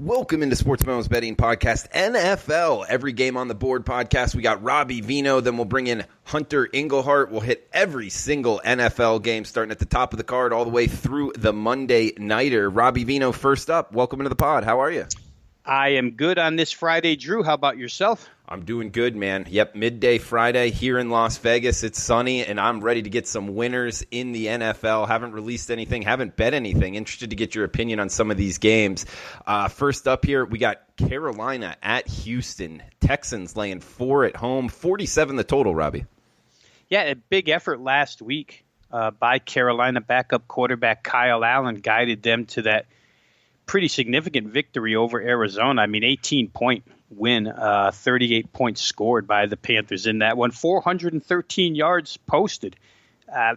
Welcome into Sportsmemo's Betting Podcast, NFL Every Game on the Board podcast. We got Robbie Vino, then we'll bring in Hunter Englehart. We'll hit every single NFL game starting at the top of the card all the way through the Monday Nighter. Robbie Vino, first up. Welcome into the pod. How are you? I am good on this Friday. Drew, how about yourself? I'm doing good, man. Yep, midday Friday here in Las Vegas. It's sunny, and I'm ready to get some winners in the NFL. Haven't released anything, haven't bet anything. Interested to get your opinion on some of these games. First up here, we got Carolina at Houston. Texans laying 4 at home. 47 the total, Robbie. Yeah, a big effort last week by Carolina. Backup quarterback Kyle Allen guided them to that pretty significant victory over Arizona. I mean, 18-point win, 38 points scored by the Panthers in that one. 413 yards posted,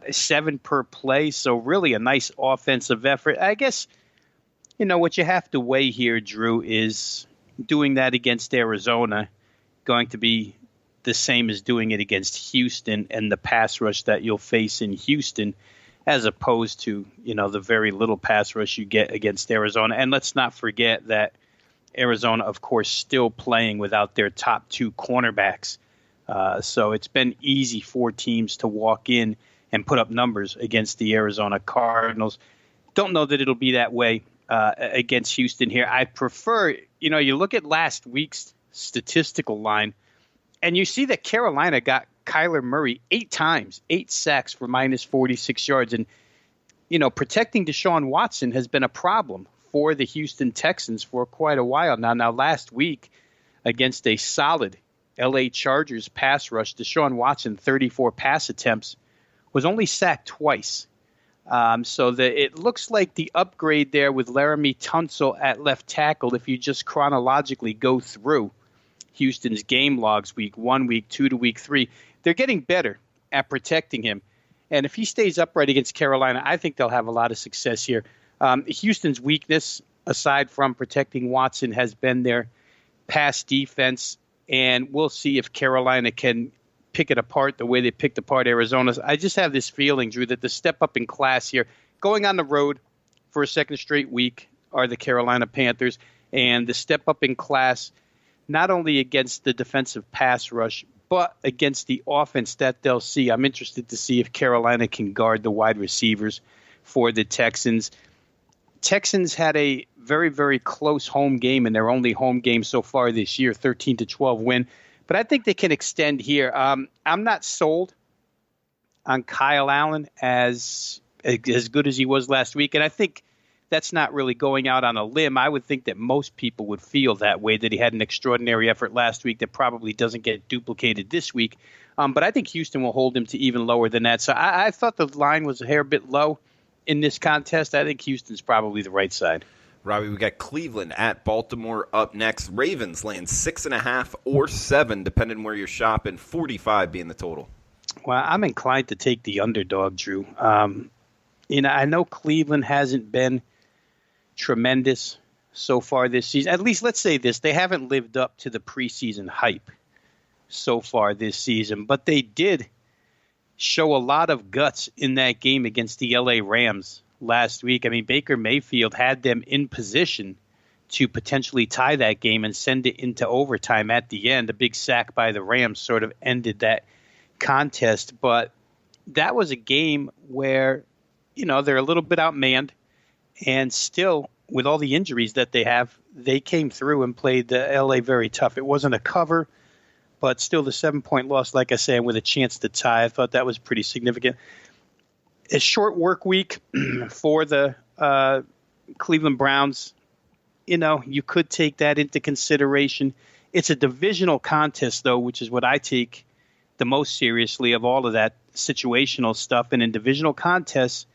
7 per play. So really a nice offensive effort. I guess, you know, what you have to weigh here, Drew, is doing that against Arizona going to be the same as doing it against Houston and the pass rush that you'll face in Houston, as opposed to, you know, the very little pass rush you get against Arizona. And let's not forget that Arizona, of course, still playing without their top 2 cornerbacks. So it's been easy for teams to walk in and put up numbers against the Arizona Cardinals. Don't know that it'll be that way against Houston here. I prefer, you know, you look at last week's statistical line, and you see that Carolina got Kyler Murray 8 times, 8 sacks for minus 46 yards. And, you know, protecting Deshaun Watson has been a problem for the Houston Texans for quite a while now. Now, last week against a solid L.A. Chargers pass rush, Deshaun Watson, 34 pass attempts, was only sacked twice. So it looks like the upgrade there with Laramie Tunsil at left tackle, if you just chronologically go through Houston's game logs, week 1, week 2 to week 3, they're getting better at protecting him. And if he stays upright against Carolina, I think they'll have a lot of success here. Houston's weakness, aside from protecting Watson, has been their pass defense. And we'll see if Carolina can pick it apart the way they picked apart Arizona. I just have this feeling, Drew, that the step up in class here, going on the road for a second straight week, are the Carolina Panthers. And the step up in class, not only against the defensive pass rush, but against the offense that they'll see. I'm interested to see if Carolina can guard the wide receivers for the Texans. Texans had a very, very close home game in their only home game so far this year, 13-12 win. But I think they can extend here. I'm not sold on Kyle Allen as good as he was last week, and I think that's not really going out on a limb. I would think that most people would feel that way, that he had an extraordinary effort last week that probably doesn't get duplicated this week. But I think Houston will hold him to even lower than that. So I thought the line was a hair bit low in this contest. I think Houston's probably the right side. Robbie, we got Cleveland at Baltimore up next. Ravens laying 6.5 or 7, depending where you're shopping. 45 being the total. Well, I'm inclined to take the underdog, Drew. You know, I know Cleveland hasn't been tremendous so far this season. At least, let's say this, they haven't lived up to the preseason hype so far this season, but they did show a lot of guts in that game against the LA Rams last week. I mean, Baker Mayfield had them in position to potentially tie that game and send it into overtime at the end. A big sack by the Rams sort of ended that contest, but that was a game where, you know, they're a little bit outmanned. And still, with all the injuries that they have, they came through and played the L.A. very tough. It wasn't a cover, but still the 7-point loss, like I say, with a chance to tie. I thought that was pretty significant. A short work week for the Cleveland Browns. You know, you could take that into consideration. It's a divisional contest, though, which is what I take the most seriously of all of that situational stuff. And in divisional contests,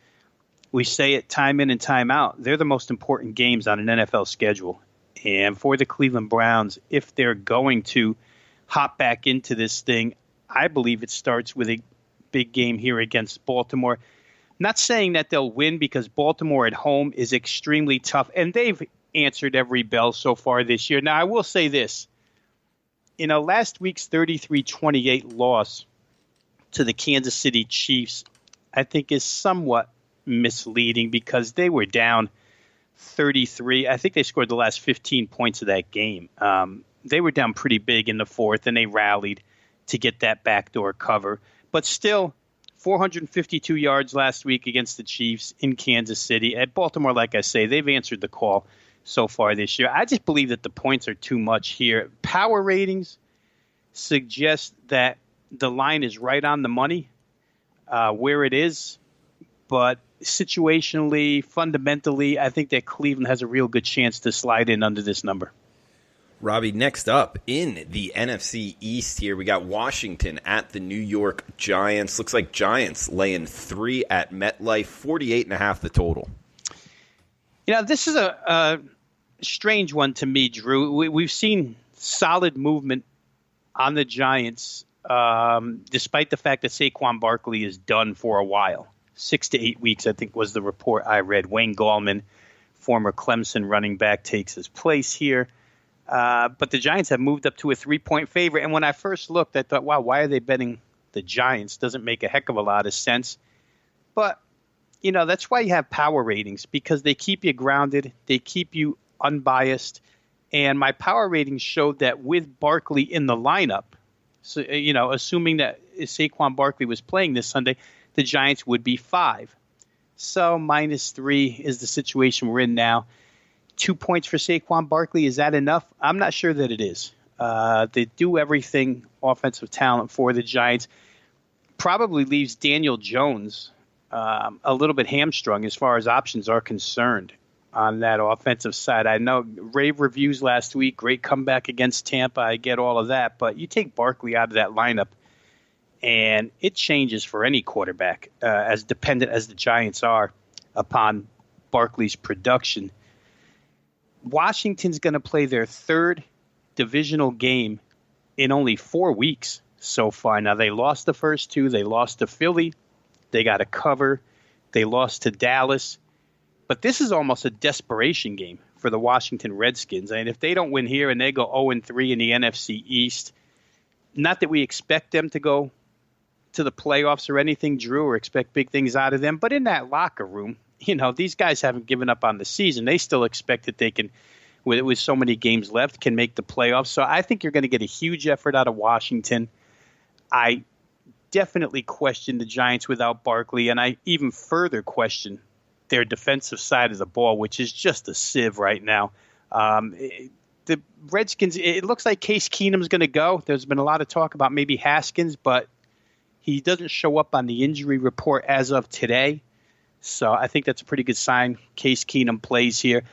we say it time in and time out, they're the most important games on an NFL schedule. And for the Cleveland Browns, if they're going to hop back into this thing, I believe it starts with a big game here against Baltimore. Not saying that they'll win, because Baltimore at home is extremely tough, and they've answered every bell so far this year. Now, I will say this. You know, last week's 33-28 loss to the Kansas City Chiefs, I think, is somewhat misleading, because they were down 33. I think they scored the last 15 points of that game. They were down pretty big in the fourth, and they rallied to get that backdoor cover. But still, 452 yards last week against the Chiefs in Kansas City. At Baltimore, like I say, they've answered the call so far this year. I just believe that the points are too much here. Power ratings suggest that the line is right on the money where it is. But situationally, fundamentally, I think that Cleveland has a real good chance to slide in under this number. Robbie, next up in the NFC East here, we got Washington at the New York Giants. Looks like Giants laying 3 at MetLife, 48.5 the total. This is a strange one to me, Drew. We've seen solid movement on the Giants, despite the fact that Saquon Barkley is done for a while. 6 to 8 weeks, I think, was the report I read. Wayne Gallman, former Clemson running back, takes his place here. But the Giants have moved up to a 3-point favorite. And when I first looked, I thought, wow, why are they betting the Giants? Doesn't make a heck of a lot of sense. But, that's why you have power ratings, because they keep you grounded. They keep you unbiased. And my power ratings showed that with Barkley in the lineup, so, assuming that Saquon Barkley was playing this Sunday, the Giants would be 5. So -3 is the situation we're in now. 2 points for Saquon Barkley. Is that enough? I'm not sure that it is. They do everything offensive talent for the Giants. Probably leaves Daniel Jones a little bit hamstrung as far as options are concerned on that offensive side. I know rave reviews last week, great comeback against Tampa. I get all of that. But you take Barkley out of that lineup, and it changes for any quarterback, as dependent as the Giants are upon Barkley's production. Washington's going to play their third divisional game in only 4 weeks so far. Now, they lost the first 2. They lost to Philly. They got a cover. They lost to Dallas. But this is almost a desperation game for the Washington Redskins. And if they don't win here and they go 0-3 in the NFC East, not that we expect them to go to the playoffs or anything, Drew, or expect big things out of them, but in that locker room, these guys haven't given up on the season. They still expect that they can, with so many games left, can make the playoffs. So I think you're going to get a huge effort out of Washington. I definitely question the Giants without Barkley, and I even further question their defensive side of the ball, which is just a sieve right now. The Redskins, it looks like Case Keenum's going to go. There's been a lot of talk about maybe Haskins, but he doesn't show up on the injury report as of today. So I think that's a pretty good sign. Case Keenum plays here.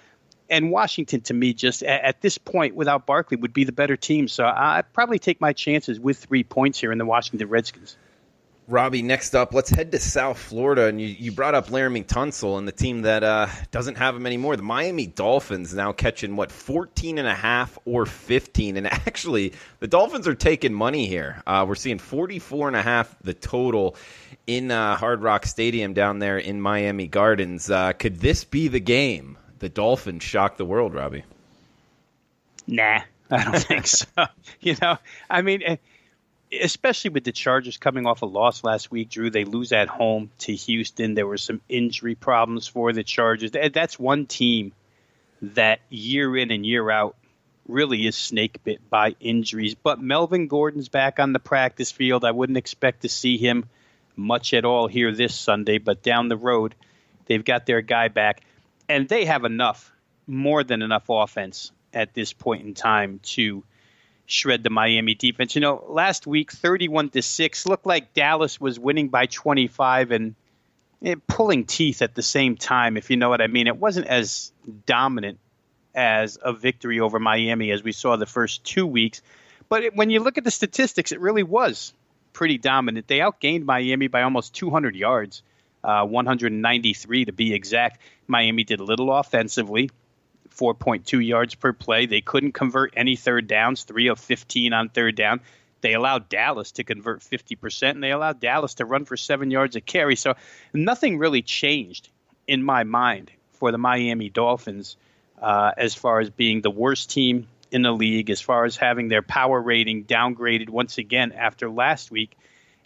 And Washington, to me, just at this point, without Barkley, would be the better team. So I'd probably take my chances with 3 points here in the Washington Redskins. Robbie, next up, let's head to South Florida. And you brought up Laramie Tunsil and the team that doesn't have him anymore. The Miami Dolphins now catching, 14.5 or 15. And actually, the Dolphins are taking money here. We're seeing 44.5 the total in Hard Rock Stadium down there in Miami Gardens. Could this be the game the Dolphins shock the world, Robbie? Nah, I don't think so. Especially with the Chargers coming off a loss last week, Drew, they lose at home to Houston. There were some injury problems for the Chargers. That's one team that year in and year out really is snake bit by injuries. But Melvin Gordon's back on the practice field. I wouldn't expect to see him much at all here this Sunday, but down the road, they've got their guy back. And they have more than enough offense at this point in time to shred the Miami defense. Last week, 31-6, looked like Dallas was winning by 25 and pulling teeth at the same time, if you know what I mean. It wasn't as dominant as a victory over Miami as we saw the first 2 weeks. But when you look at the statistics, it really was pretty dominant. They outgained Miami by almost 200 yards, 193 to be exact. Miami did a little offensively, 4.2 yards per play. They couldn't convert any third downs, 3 of 15 on third down. They allowed Dallas to convert 50%, and they allowed Dallas to run for 7 yards a carry. So nothing really changed in my mind for the Miami Dolphins as far as being the worst team in the league, as far as having their power rating downgraded once again after last week.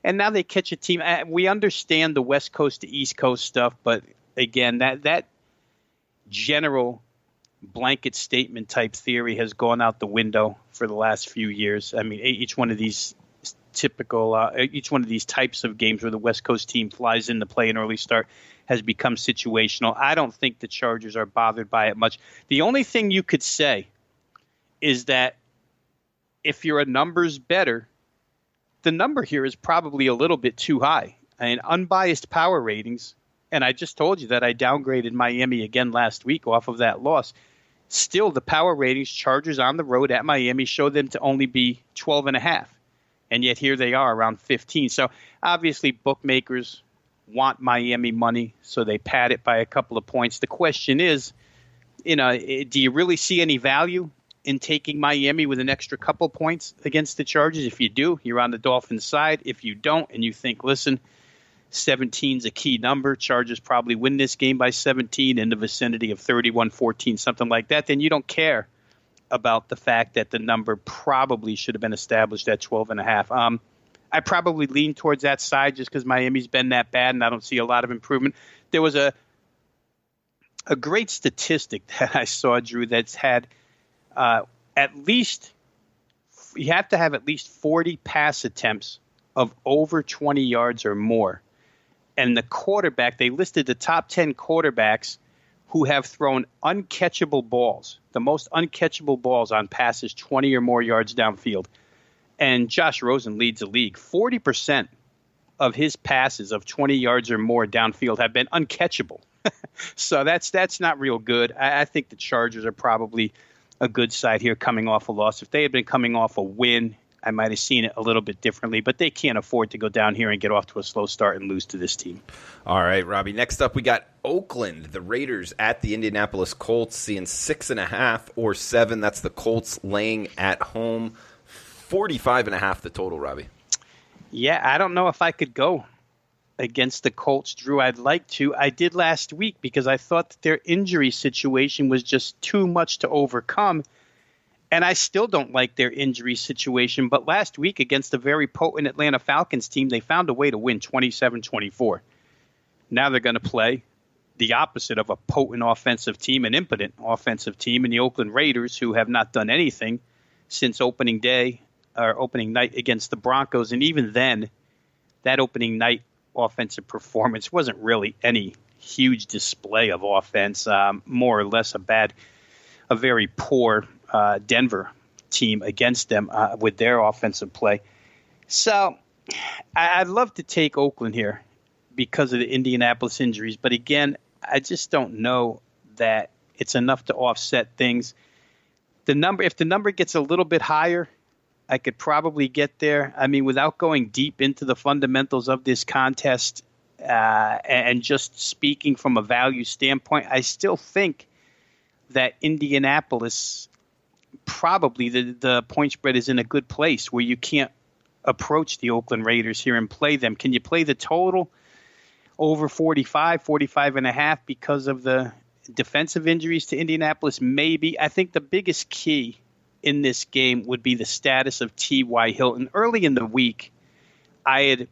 And now they catch a team. We understand the West Coast to East Coast stuff, but again, that general blanket statement type theory has gone out the window for the last few years. I mean, each one of these types of games where the West Coast team flies in to play an early start has become situational. I don't think the Chargers are bothered by it much. The only thing you could say is that if you're a numbers better, the number here is probably a little bit too high. I mean, unbiased power ratings, and I just told you that I downgraded Miami again last week off of that loss. Still, the power ratings, Chargers on the road at Miami, show them to only be 12.5. And yet here they are around 15. So obviously bookmakers want Miami money, so they pad it by a couple of points. The question is, do you really see any value in taking Miami with an extra couple points against the Chargers? If you do, you're on the Dolphins side. If you don't, and you think, listen, 17's a key number, Chargers probably win this game by 17 in the vicinity of 31-14, something like that, then you don't care about the fact that the number probably should have been established at 12.5. I probably lean towards that side just because Miami's been that bad and I don't see a lot of improvement. There was a great statistic that I saw, Drew, that's had at least – you have to have at least 40 pass attempts of over 20 yards or more. And the quarterback, they listed the top 10 quarterbacks who have thrown uncatchable balls, the most uncatchable balls on passes 20 or more yards downfield. And Josh Rosen leads the league. 40% of his passes of 20 yards or more downfield have been uncatchable. So that's not real good. I think the Chargers are probably a good side here coming off a loss. If they had been coming off a win, I might have seen it a little bit differently, but they can't afford to go down here and get off to a slow start and lose to this team. All right, Robbie. Next up, we got Oakland, the Raiders at the Indianapolis Colts, seeing 6.5 or 7. That's the Colts laying at home. 45.5 the total, Robbie. Yeah, I don't know if I could go against the Colts, Drew. I'd like to. I did last week because I thought that their injury situation was just too much to overcome. And I still don't like their injury situation. But last week against a very potent Atlanta Falcons team, they found a way to win 27-24. Now they're going to play the opposite of a potent offensive team, an impotent offensive team, in the Oakland Raiders, who have not done anything since opening night against the Broncos. And even then, that opening night offensive performance wasn't really any huge display of offense, more or less a very poor Denver team against them with their offensive play. So I'd love to take Oakland here because of the Indianapolis injuries. But again, I just don't know that it's enough to offset things. If the number gets a little bit higher, I could probably get there. I mean, without going deep into the fundamentals of this contest and just speaking from a value standpoint, I still think that Indianapolis, probably the point spread is in a good place where you can't approach the Oakland Raiders here and play them. Can you play the total over 45.5 because of the defensive injuries to Indianapolis? Maybe. I think the biggest key in this game would be the status of T.Y. Hilton. Early in the week, I had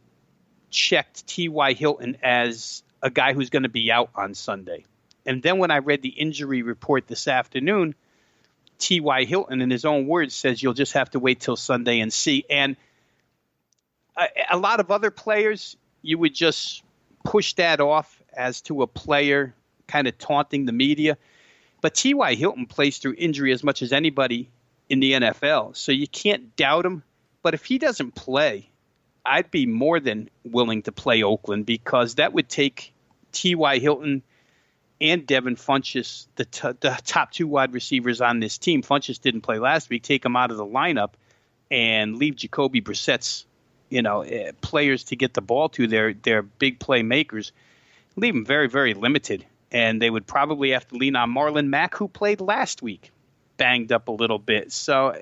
checked T.Y. Hilton as a guy who's going to be out on Sunday. And then when I read the injury report this afternoon, T.Y. Hilton, in his own words, says you'll just have to wait till Sunday and see. And a lot of other players, you would just push that off as to a player kind of taunting the media. But T.Y. Hilton plays through injury as much as anybody in the NFL, so you can't doubt him. But if he doesn't play, I'd be more than willing to play Oakland because that would take T.Y. Hilton and Devin Funchess, the top two wide receivers on this team. Funchess didn't play last week. Take him out of the lineup and leave Jacoby Brissett's, players to get the ball to their big playmakers. Leave them very, very limited. And they would probably have to lean on Marlon Mack, who played last week, banged up a little bit. So,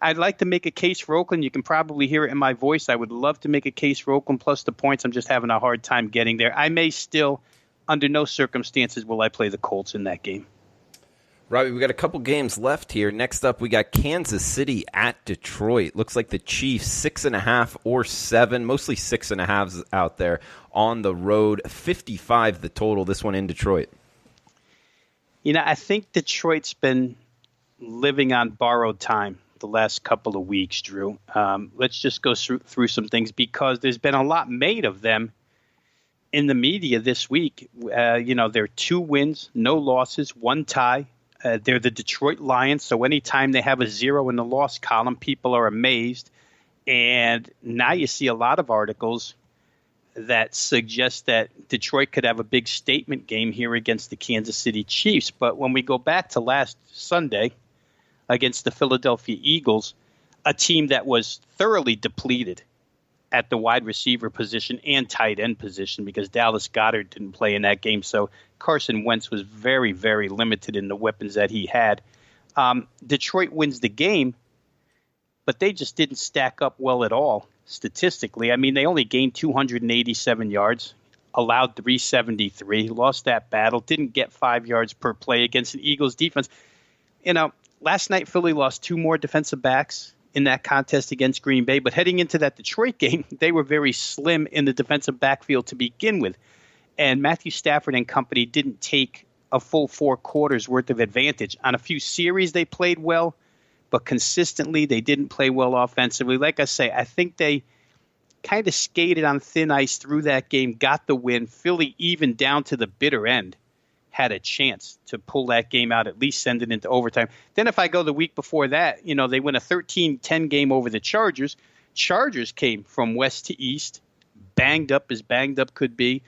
I'd like to make a case for Oakland. You can probably hear it in my voice. I would love to make a case for Oakland plus the points. I'm just having a hard time getting there. I may still, under no circumstances will I play the Colts in that game. Robbie, we got a couple games left here. Next up, we got Kansas City at Detroit. Looks like the Chiefs 6.5 or 7, mostly 6.5s out there on the road. 55 the total. This one in Detroit. I think Detroit's been living on borrowed time the last couple of weeks, Drew. Let's just go through some things because there's been a lot made of them in the media this week. They're 2 wins, no losses, 1 tie. They're the Detroit Lions, so anytime they have a 0 in the loss column, people are amazed. And now you see a lot of articles that suggest that Detroit could have a big statement game here against the Kansas City Chiefs. But when we go back to last Sunday against the Philadelphia Eagles, a team that was thoroughly depleted at the wide receiver position and tight end position because Dallas Goedert didn't play in that game. So Carson Wentz was very, very limited in the weapons that he had. Detroit wins the game, but they just didn't stack up well at all statistically. I mean, they only gained 287 yards, allowed 373, lost that battle, didn't get 5 yards per play against an Eagles defense. Last night Philly lost 2 more defensive backs in that contest against Green Bay, but heading into that Detroit game, they were very slim in the defensive backfield to begin with. And Matthew Stafford and company didn't take a full 4 quarters worth of advantage. On a few series, they played well, but consistently, they didn't play well offensively. Like I say, I think they kind of skated on thin ice through that game, got the win. Philly, even down to the bitter end, had a chance to pull that game out, at least send it into overtime. Then if I go the week before that, they win a 13-10 game over the Chargers. Chargers came from west to east, banged up as banged up could be,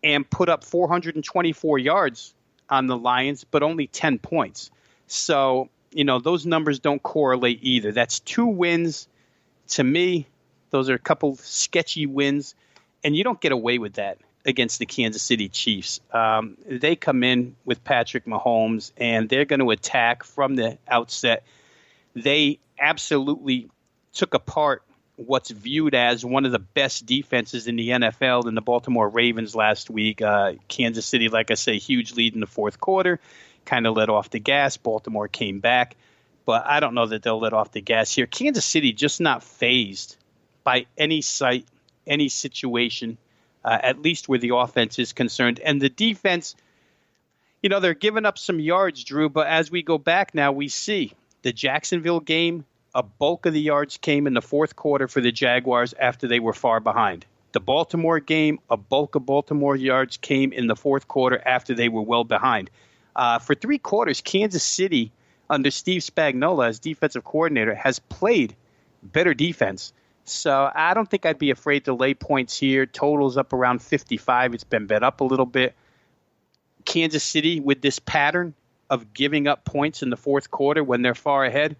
and put up 424 yards on the Lions, but only 10 points. So, those numbers don't correlate either. That's 2 wins. To me, those are a couple sketchy wins, and you don't get away with that against the Kansas City Chiefs. They come in with Patrick Mahomes, and they're going to attack from the outset. They absolutely took apart what's viewed as one of the best defenses in the NFL in the Baltimore Ravens last week. Kansas City, like I say, huge lead in the 4th quarter, kind of let off the gas. Baltimore came back, but I don't know that they'll let off the gas here. Kansas City just not fazed by any sight, any situation, at least where the offense is concerned. And the defense, they're giving up some yards, Drew, but as we go back now, we see the Jacksonville game, a bulk of the yards came in the 4th quarter for the Jaguars after they were far behind. The Baltimore game, a bulk of Baltimore yards came in the 4th quarter after they were well behind. For 3 quarters, Kansas City, under Steve Spagnuolo as defensive coordinator, has played better defense. So I don't think I'd be afraid to lay points here. Total's up around 55. It's been bet up a little bit. Kansas City, with this pattern of giving up points in the 4th quarter when they're far ahead,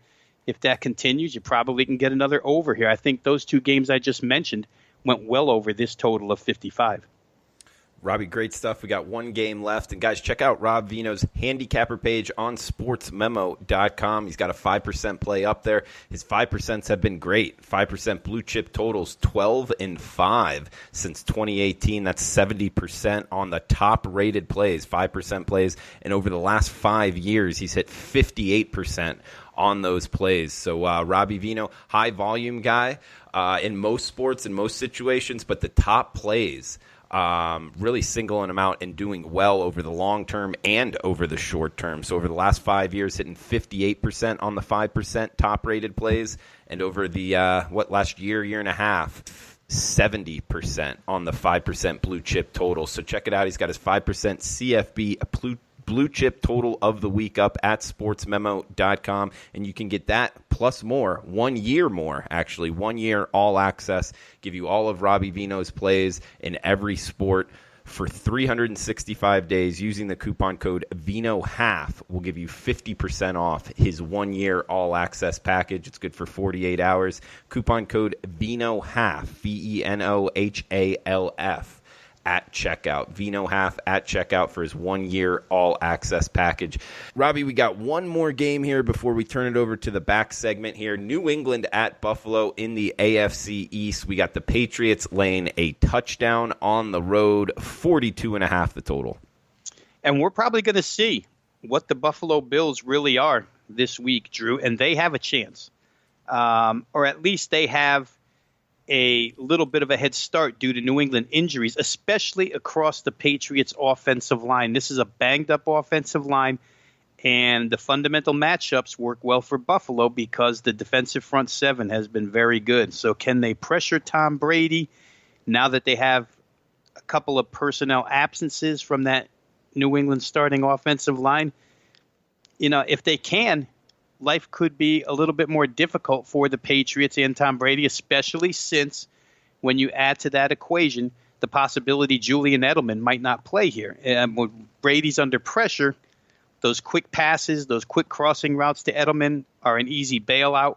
if that continues, you probably can get another over here. I think those 2 games I just mentioned went well over this total of 55. Robbie, great stuff. We got 1 game left. And, guys, check out Rob Vino's handicapper page on sportsmemo.com. He's got a 5% play up there. His 5% have been great. 5% blue chip totals, 12-5 since 2018. That's 70% on the top-rated plays, 5% plays. And over the last 5 years, he's hit 58% on those plays. So Robbie Vino, high volume guy in most sports, in most situations, but the top plays, really singling them out and doing well over the long term and over the short term. So over the last 5 years, hitting 58% on the 5% top rated plays, and over the last year and a half, 70% on the 5% blue chip total. So check it out. He's got his 5% CFB blue chip total of the week up at sportsmemo.com, and you can get that plus more, 1 year more, actually, 1 year all access, give you all of Robbie Vino's plays in every sport for 365 days using the coupon code VINOHALF. Will give you 50% off his 1 year all access package. It's good for 48 hours. Coupon code VINOHALF, VENOHALF. At checkout. VinoHalf at checkout for his 1 year all access package. Robbie, we got one more game here before we turn it over to the back segment here. New England at Buffalo in the AFC East. We got the Patriots laying a touchdown on the road, 42.5 the total. And we're probably going to see what the Buffalo Bills really are this week, Drew, and they have a chance. Or at least they have a little bit of a head start due to New England injuries, especially across the Patriots' offensive line. This is a banged-up offensive line, and the fundamental matchups work well for Buffalo because the defensive front seven has been very good. So can they pressure Tom Brady now that they have a couple of personnel absences from that New England starting offensive line? If they can, life could be a little bit more difficult for the Patriots and Tom Brady, especially since when you add to that equation the possibility Julian Edelman might not play here. And when Brady's under pressure, those quick passes, those quick crossing routes to Edelman are an easy bailout.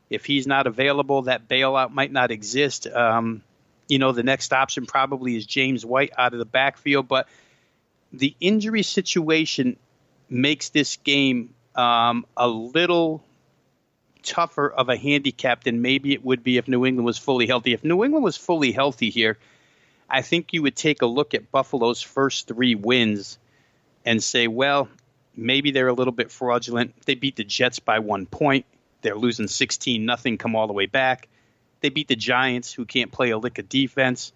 If he's not available, that bailout might not exist. The next option probably is James White out of the backfield. But the injury situation makes this game a little tougher of a handicap than maybe it would be if New England was fully healthy. If New England was fully healthy here, I think you would take a look at Buffalo's first 3 wins and say, well, maybe they're a little bit fraudulent. They beat the Jets by 1 point. They're losing 16-0, come all the way back. They beat the Giants, who can't play a lick of defense.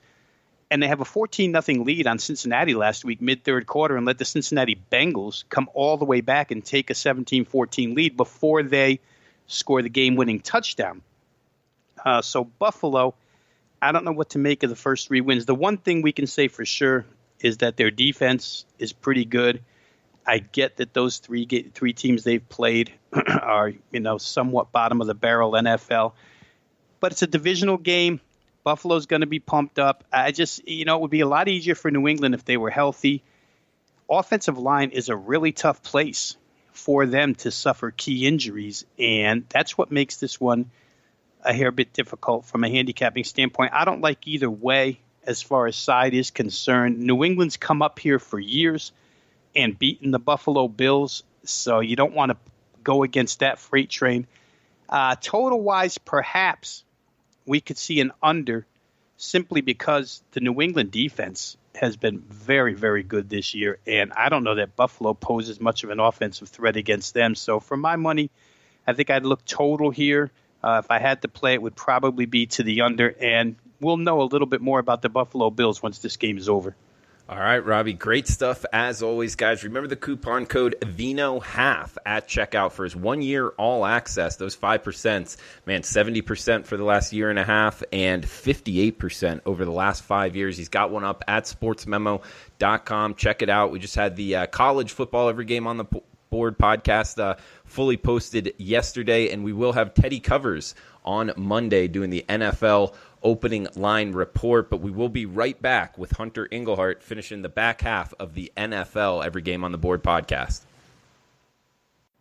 And they have a 14-0 lead on Cincinnati last week, mid-third quarter, and let the Cincinnati Bengals come all the way back and take a 17-14 lead before they score the game-winning touchdown. So Buffalo, I don't know what to make of the first 3 wins. The one thing we can say for sure is that their defense is pretty good. I get that those three teams they've played are, somewhat bottom of the barrel NFL. But it's a divisional game. Buffalo's going to be pumped up. It would be a lot easier for New England if they were healthy. Offensive line is a really tough place for them to suffer key injuries, and that's what makes this one a hair bit difficult from a handicapping standpoint. I don't like either way as far as side is concerned. New England's come up here for years and beaten the Buffalo Bills, so you don't want to go against that freight train. Total-wise, perhaps we could see an under simply because the New England defense has been very, very good this year, and I don't know that Buffalo poses much of an offensive threat against them. So for my money, I think I'd look total here. If I had to play, it would probably be to the under, and we'll know a little bit more about the Buffalo Bills once this game is over. All right, Robbie, great stuff as always, guys. Remember the coupon code VINO half at checkout for his 1 year all access. Those 5%, man, 70% for the last year and a half and 58% over the last 5 years. He's got one up at sportsmemo.com. Check it out. We just had the college football every game on the board podcast fully posted yesterday, and we will have Teddy Covers on Monday doing the NFL opening line report, but we will be right back with Hunter Englehart finishing the back half of the NFL Every Game on the Board podcast.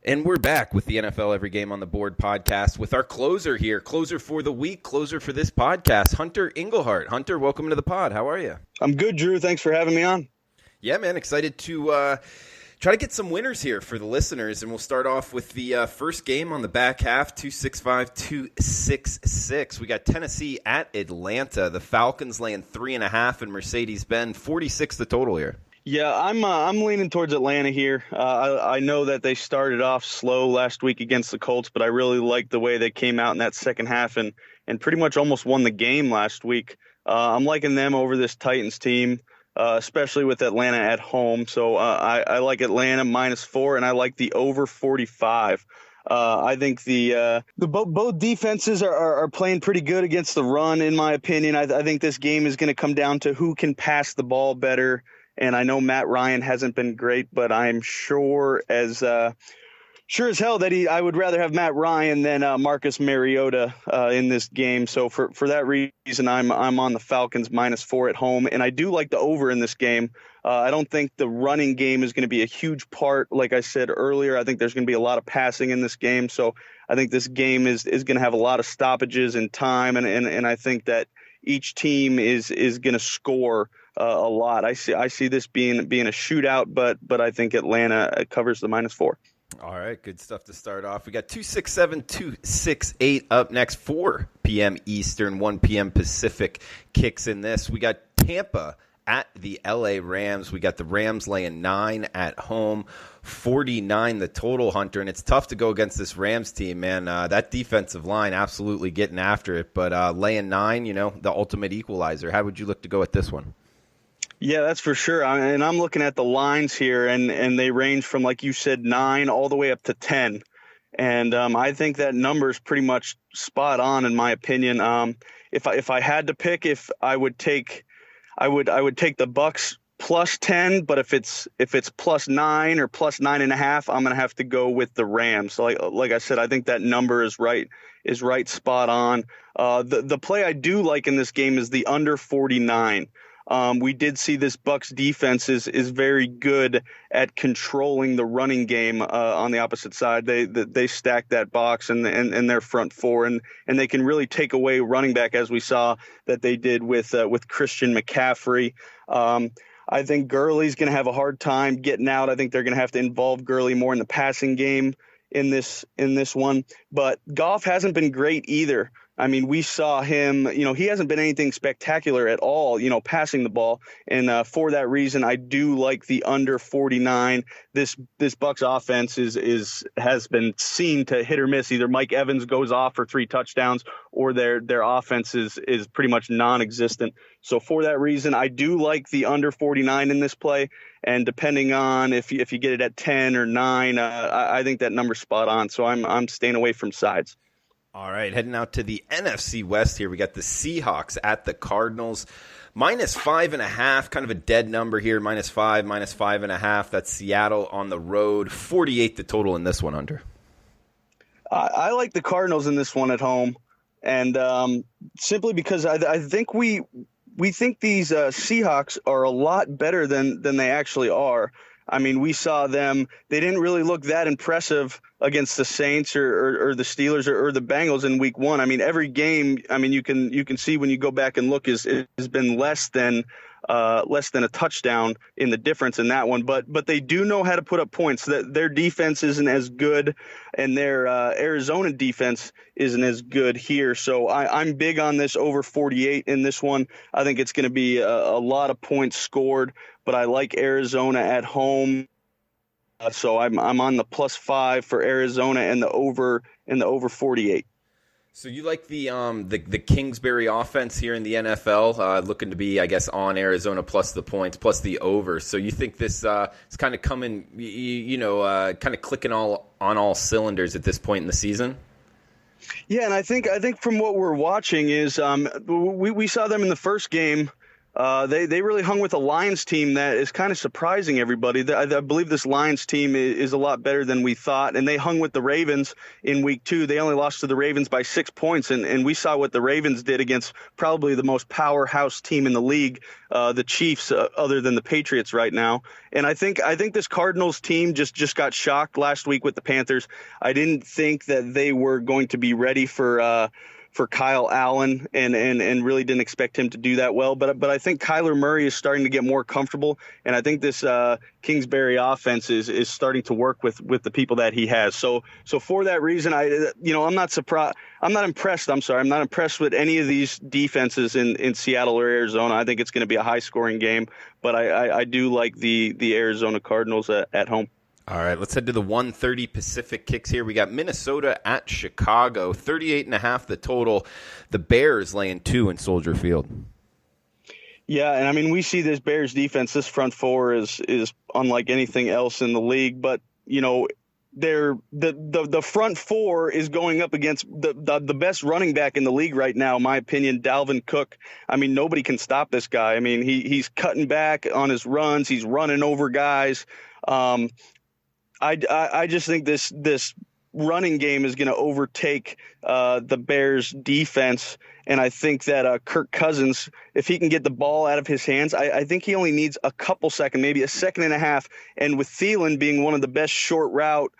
And we're back with the NFL Every Game on the Board podcast with our closer here, closer for the week, closer for this podcast, Hunter Englehart. Hunter, welcome to the pod. How are you? I'm good, Drew. Thanks for having me on. Yeah, man, excited to try to get some winners here for the listeners, and we'll start off with the first game on the back half, 265-266. We got Tennessee at Atlanta. The Falcons laying 3.5 in Mercedes-Benz, 46 the total here. Yeah, I'm leaning towards Atlanta here. I know that they started off slow last week against the Colts, but I really like the way they came out in that second half and pretty much almost won the game last week. I'm liking them over this Titans team. Especially with Atlanta at home. So I like Atlanta -4, and I like the over 45. I think both defenses are playing pretty good against the run, in my opinion. I think this game is going to come down to who can pass the ball better. And I know Matt Ryan hasn't been great, but I'm sure as hell that I would rather have Matt Ryan than Marcus Mariota in this game. So for that reason, I'm on the Falcons -4 at home, and I do like the over in this game. I don't think the running game is going to be a huge part. Like I said earlier, I think there's going to be a lot of passing in this game. So I think this game is going to have a lot of stoppages and time, and I think that each team is going to score a lot. I see this being a shootout, but I think Atlanta covers the -4. All right, good stuff to start off. We got 267, 268 up next, 4 p.m. Eastern, 1 p.m. Pacific kicks in this. We got Tampa at the LA Rams. We got the Rams laying 9 at home, 49 the total, Hunter. And it's tough to go against this Rams team, man. That defensive line absolutely getting after it. But laying 9, the ultimate equalizer. How would you look to go at this one? Yeah, that's for sure. And I'm looking at the lines here, and they range from, like you said, 9 all the way up to 10. And I think that number is pretty much spot on, in my opinion. If I had to pick, I would take the Bucks plus 10, but if it's plus 9 or plus 9.5, I'm gonna have to go with the Rams. So like I said, I think that number is right spot on. The play I do like in this game is the under 49. We did see this Bucks defense is very good at controlling the running game on the opposite side. They stack that box and their front four, and they can really take away running back, as we saw that they did with Christian McCaffrey. I think Gurley's going to have a hard time getting out. I think they're going to have to involve Gurley more in the passing game in this one. But Goff hasn't been great either. I mean, we saw him, he hasn't been anything spectacular at all, passing the ball. And for that reason, I do like the under 49. This Bucs offense has been seen to hit or miss. Either Mike Evans goes off for 3 touchdowns, or their offense is pretty much non-existent. So for that reason, I do like the under 49 in this play. And depending on if you get it at 10 or 9, I think that number's spot on. So I'm staying away from sides. All right, heading out to the NFC West here. We got the Seahawks at the Cardinals. -5.5, kind of a dead number here. -5, -5.5. That's Seattle on the road. 48 the total in this one, Hunter. I like the Cardinals in this one at home. And simply because I think we think these Seahawks are a lot better than they actually are. I mean, we saw them. They didn't really look that impressive against the Saints or the Steelers or the Bengals in week 1. I mean, every game, you can see when you go back and look has been less than a touchdown in the difference in that one. But they do know how to put up points. That their defense isn't as good, and their Arizona defense isn't as good here. So I'm big on this over 48 in this one. I think it's going to be a lot of points scored. But I like Arizona at home, so I'm on the +5 for Arizona and the over 48. So you like the Kingsbury offense here in the NFL, looking to be, I guess, on Arizona plus the points plus the over. So you think this is kind of coming, kind of clicking on all cylinders at this point in the season? Yeah, and I think from what we're watching is we saw them in the first game. They really hung with a Lions team that is kind of surprising everybody. I believe this Lions team is a lot better than we thought, and they hung with the Ravens in week 2. They only lost to the Ravens by 6 points, and we saw what the Ravens did against probably the most powerhouse team in the league, the Chiefs, other than the Patriots right now. And I think this Cardinals team just got shocked last week with the Panthers. I didn't think that they were going to be ready for Kyle Allen and really didn't expect him to do that well. But I think Kyler Murray is starting to get more comfortable, and I think this Kingsbury offense is starting to work with the people that he has. So for that reason, I'm not surprised. I'm not impressed. I'm not impressed with any of these defenses in Seattle or Arizona. I think it's going to be a high scoring game, but I do like the Arizona Cardinals at home. All right, let's head to the 1:30 Pacific kicks here. We got Minnesota at Chicago, 38.5 the total. The Bears laying 2 in Soldier Field. Yeah, and we see this Bears defense, this front four is unlike anything else in the league, but the front four is going up against the best running back in the league right now, in my opinion, Dalvin Cook. Nobody can stop this guy. He's cutting back on his runs, he's running over guys. I just think this running game is going to overtake the Bears defense. And I think that Kirk Cousins, if he can get the ball out of his hands, I think he only needs a couple seconds, maybe a second and a half. And with Thielen being one of the best short route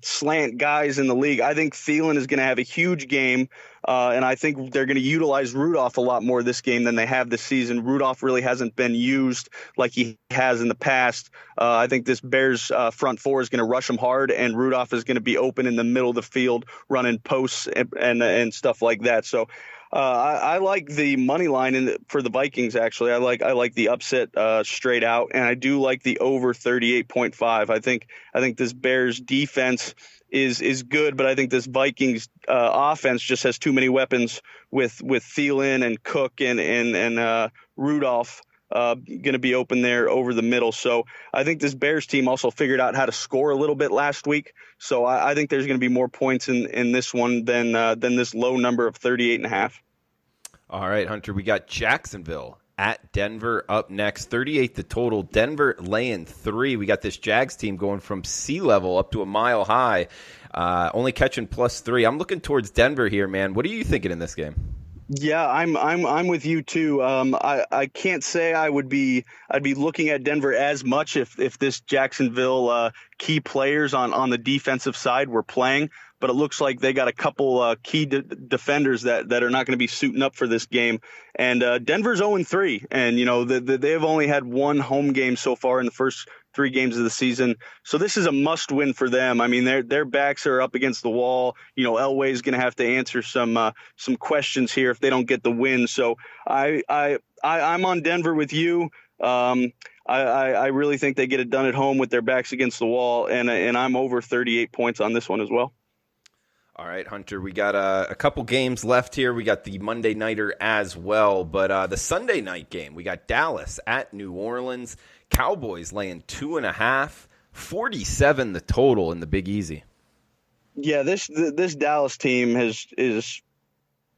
slant guys in the league, I think Thielen is going to have a huge game. And I think they're going to utilize Rudolph a lot more this game than they have this season. Rudolph really hasn't been used like he has in the past. I think this Bears front four is going to rush him hard, and Rudolph is going to be open in the middle of the field running posts and stuff like that. So I like the money line for the Vikings. Actually, I like the upset straight out, and I do like the over 38.5. I think this Bears defense is good, but I think this Vikings offense just has too many weapons with Thielen and Cook and Rudolph going to be open there over the middle. So I think this Bears team also figured out how to score a little bit last week. So I think there's going to be more points in this one than this low number of 38.5. All right, Hunter, we got Jacksonville at Denver up next. 38 the total. Denver laying 3. We got this Jags team going from sea level up to a mile high, only catching +3. I'm looking towards Denver here, man. What are you thinking in this game? Yeah, I'm with you too. I can't say I'd be looking at Denver as much if this Jacksonville key players on the defensive side were playing, but it looks like they got a couple key defenders that are not going to be suiting up for this game. And Denver's 0-3, and they've only had one home game so far in the first 3 games of the season. So this is a must win for them. I mean, their backs are up against the wall. Elway's going to have to answer some questions here if they don't get the win. So I'm on Denver with you. I really think they get it done at home with their backs against the wall, and I'm over 38 points on this one as well. All right, Hunter, we got a couple games left here. We got the Monday nighter as well, but the Sunday night game, we got Dallas at New Orleans. Cowboys laying 2.5, 47 the total in the Big Easy. Yeah, this Dallas team is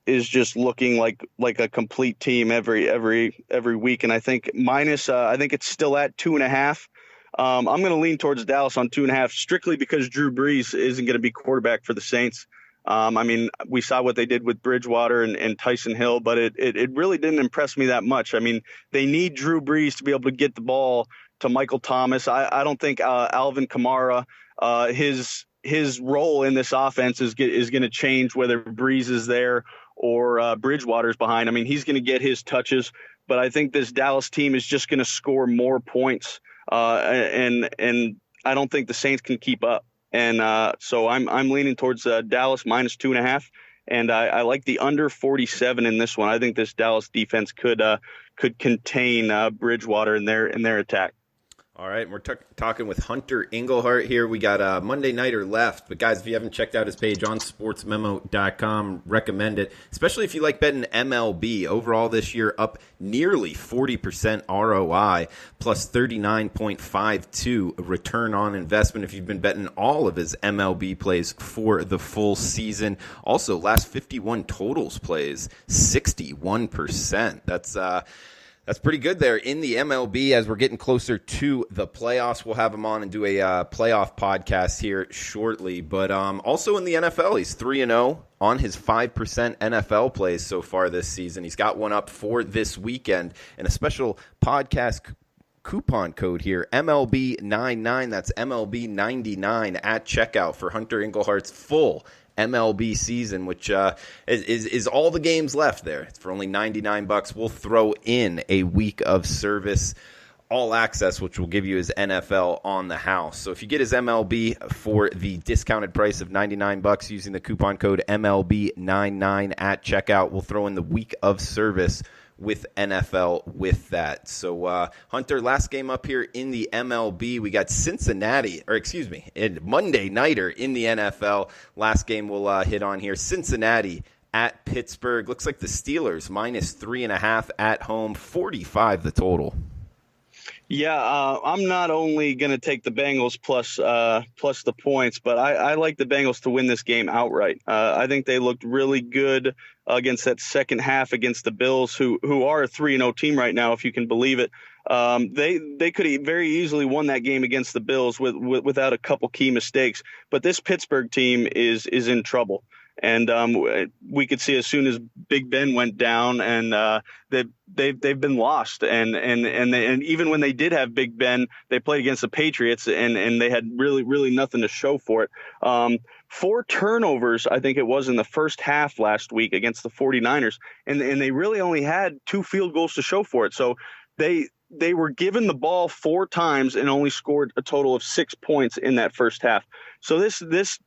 just looking like a complete team every week, and I think I think it's still at 2.5. I'm going to lean towards Dallas on 2.5 strictly because Drew Brees isn't going to be quarterback for the Saints. I mean, we saw what they did with Bridgewater and Tyson Hill, but it really didn't impress me that much. I mean, they need Drew Brees to be able to get the ball to Michael Thomas. I don't think Alvin Kamara, his role in this offense is going to change whether Brees is there or Bridgewater's behind. I mean, he's going to get his touches, but I think this Dallas team is just going to score more points. And I don't think the Saints can keep up. And so I'm leaning towards Dallas minus 2.5. And I like the under 47 in this one. I think this Dallas defense could contain Bridgewater in their attack. All right, we're talking with Hunter Englehart here. We got a Monday nighter left, but guys, if you haven't checked out his page on sportsmemo.com, recommend it, especially if you like betting MLB. Overall this year, up nearly 40% ROI, plus 39.52 return on investment if you've been betting all of his MLB plays for the full season. Also, last 51 totals plays, 61%. That's pretty good there in the MLB. As we're getting closer to the playoffs, we'll have him on and do a playoff podcast here shortly. But also in the NFL, he's 3-0 on his 5% NFL plays so far this season. He's got one up for this weekend, and a special podcast coupon code here, MLB99. That's MLB99 at checkout for Hunter Englehart's full MLB season, which is all the games left there. It's for only $99. We'll throw in a week of service, all access, which will give you his NFL on the house. So if you get his MLB for the discounted price of $99 using the coupon code MLB99 at checkout, we'll throw in the week of service with NFL with that. So, Hunter, last game up here in the MLB, we got Monday nighter in the NFL. Last game we'll hit on here, Cincinnati at Pittsburgh. Looks like the Steelers minus 3.5 at home, 45 the total. Yeah, I'm not only going to take the Bengals plus the points, but I like the Bengals to win this game outright. I think they looked really good against that second half against the Bills, who are a 3-0 team right now, if you can believe it. They could have very easily won that game against the Bills without a couple key mistakes. But this Pittsburgh team is in trouble. And we could see as soon as Big Ben went down, and they've been lost. And even when they did have Big Ben, they played against the Patriots, and they had really nothing to show for it. 4 turnovers, I think it was, in the first half last week against the 49ers, and they really only had 2 field goals to show for it. So they were given the ball 4 times and only scored a total of 6 points in that first half. So this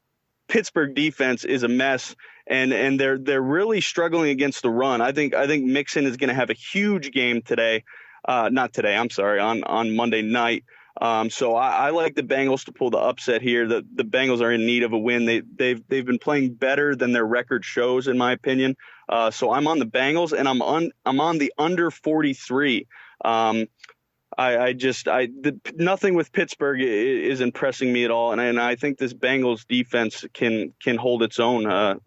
Pittsburgh defense is a mess, and they're really struggling against the run. I think Mixon is going to have a huge game today. Not today, I'm sorry, on Monday night. So I like the Bengals to pull the upset here. The Bengals are in need of a win. They've been playing better than their record shows, in my opinion. So I'm on the Bengals, and I'm on the under 43. Nothing with Pittsburgh is impressing me at all, and I think this Bengals defense can hold its own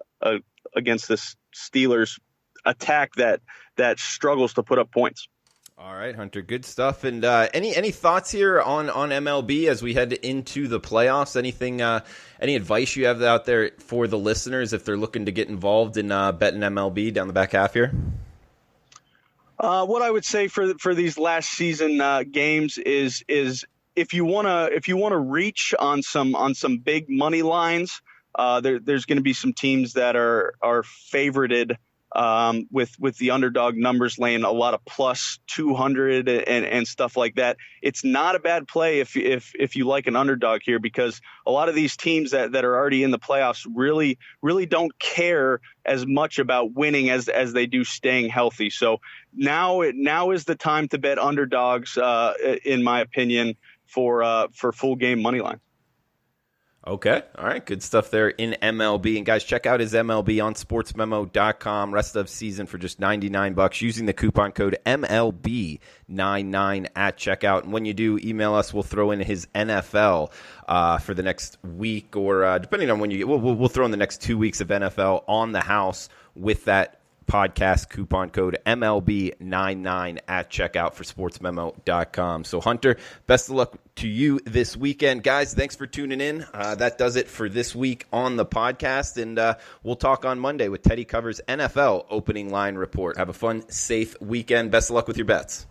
against this Steelers attack that struggles to put up points. All right, Hunter, good stuff. And any thoughts here on MLB as we head into the playoffs? Anything, any advice you have out there for the listeners if they're looking to get involved in betting MLB down the back half here? What I would say for these last season games is if you wanna reach on some big money lines, there's going to be some teams that are favorited with the underdog numbers laying a lot of plus 200 and stuff like that. It's not a bad play if you like an underdog here, because a lot of these teams that are already in the playoffs really don't care as much about winning as they do staying healthy. So now is the time to bet underdogs, in my opinion, for full game money line. Okay. All right. Good stuff there in MLB. And guys, check out his MLB on sportsmemo.com. Rest of season for just $99 using the coupon code MLB99 at checkout. And when you do, email us. We'll throw in his NFL for the next week, or depending on when you get, we'll throw in the next 2 weeks of NFL on the house with that podcast coupon code MLB99 at checkout for sportsmemo.com. So Hunter, best of luck to you this weekend. Guys, thanks for tuning in. That does it for this week on the podcast, and we'll talk on Monday with Teddy Covers NFL opening line report. Have a fun, safe weekend. Best of luck with your bets.